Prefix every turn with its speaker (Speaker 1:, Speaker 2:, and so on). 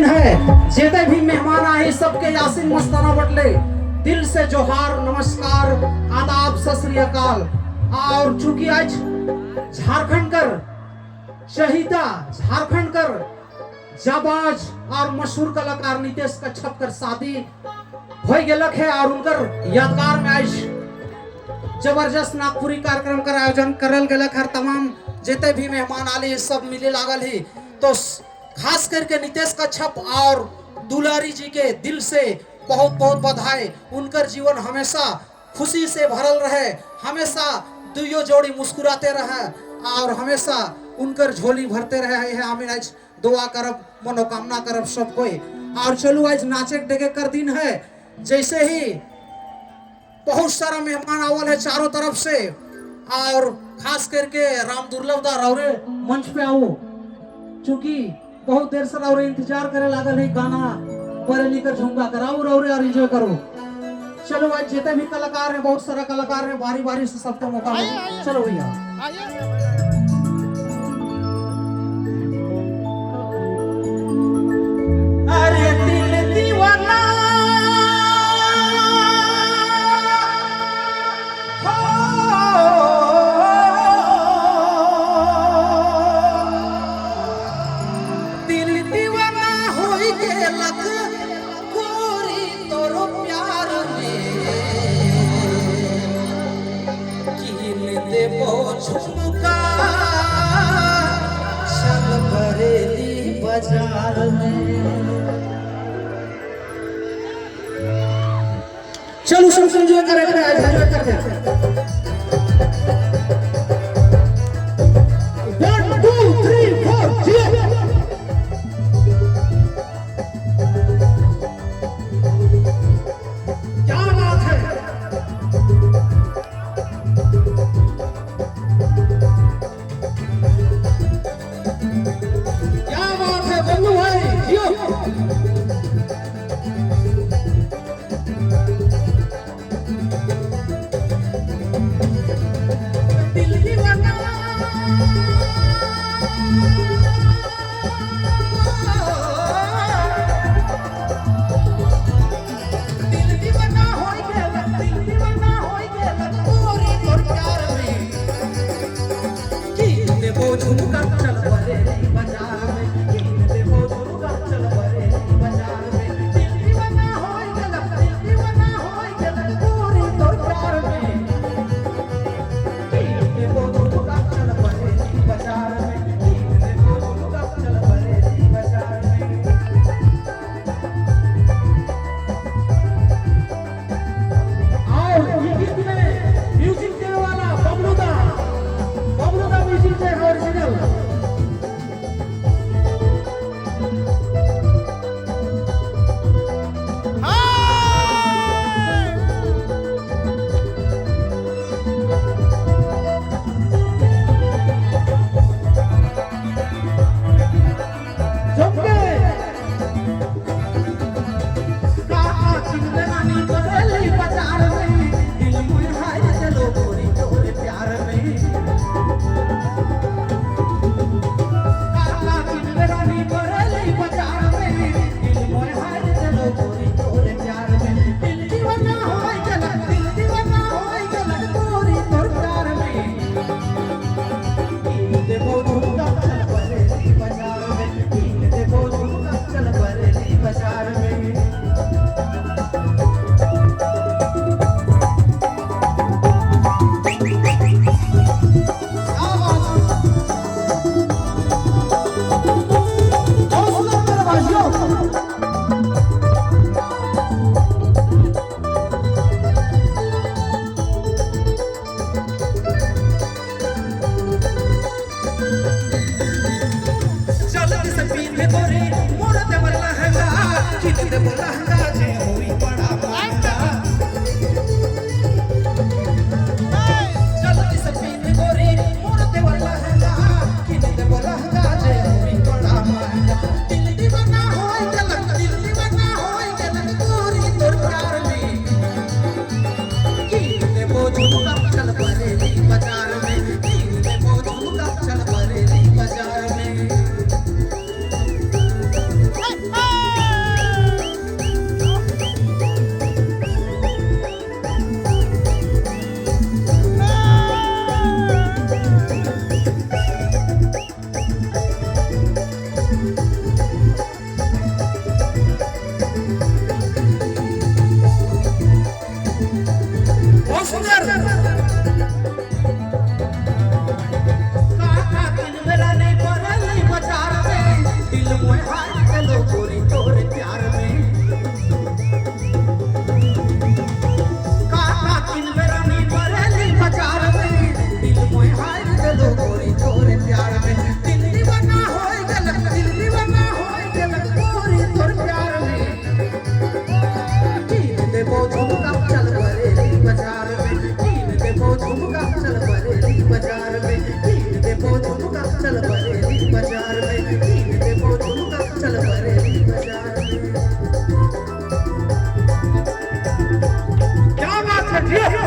Speaker 1: है जेते भी मेहमान आए सबके यासीन मस्ताना बटले दिल से जोहार नमस्कार आदाब सत श्री अकाल। और चूंकि आज झारखंड कर शहीदा झारखंड कर जाबाज और मशहूर कलाकार नितेश कच्छप कर शादी हो गेलक है और उनकर यादगार में आज जबरदस्त नागपुरी कार्यक्रम का आयोजन करल गेलक है। तमाम जेते भी मेहमान आले सब मिले लागल ही तो खास करके नितेश कच्छप और दुलारी जी के दिल से बहुत बहुत बधाई। उनकर जीवन हमेशा खुशी से भरल रहे, हमेशा दुइयो जोड़ी मुस्कुराते रहे और हमेशा उनकर झोली भरते रहे है। हमें आज दुआ करब मनोकामना करब सब कोई। और चलो आज नाचे डेगे कर दिन है, जैसे ही बहुत सारा मेहमान आवल है चारों तरफ से और खास करके राम दुर्लभ दा रौरे मंच पे आओ, चूंकि बहुत देर से रौरे इंतजार करे लागल है। गाना पर लेकर झुमका कराओ रौरे और एंजॉय करो। चलो आज जितने भी कलाकार हैं, बहुत सारा कलाकार हैं, बारी बारी से सबको मौका मिले। चलो भैया अरे दिल दीवाना बाजार में। चलो सब एंजॉय करेंगे, एंजॉय करते हैं। 1 2 3 4 क्या बात है।
Speaker 2: Hey!
Speaker 1: क्या बात है ठीक